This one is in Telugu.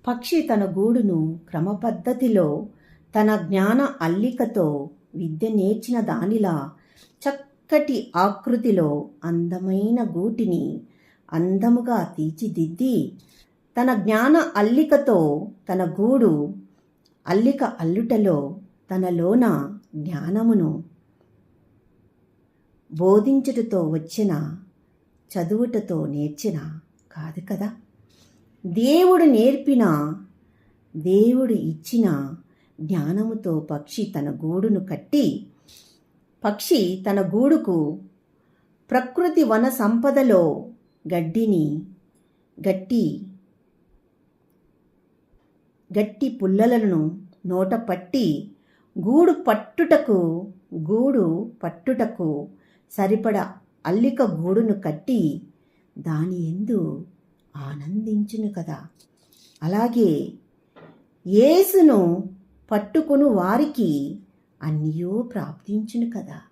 పక్షి తన గూడును క్రమపద్ధతిలో తన జ్ఞాన అల్లికతో విద్య నేర్చిన దానిలా చక్కటి ఆకృతిలో అందమైన గూటిని అందముగా తీర్చిదిద్ది తన జ్ఞాన అల్లికతో తన గూడు అల్లిక అల్లుటలో తనలోన జ్ఞానమును బోధించుటతో వచ్చిన చదువుటతో నేర్చిన కాదు కదా. దేవుడు నేర్పిన, దేవుడు ఇచ్చిన జ్ఞానముతో పక్షి తన గూడును కట్టి, పక్షి తన గూడుకు ప్రకృతి వన సంపదలో గడ్డిని గట్టి పుల్లలను నోట పట్టి గూడు పట్టుటకు సరిపడ అల్లిక గూడును కట్టి దాని యందు ఆనందించును కదా. అలాగే యేసును పట్టుకొను వారికి అన్నియూ ప్రాప్తించును కదా.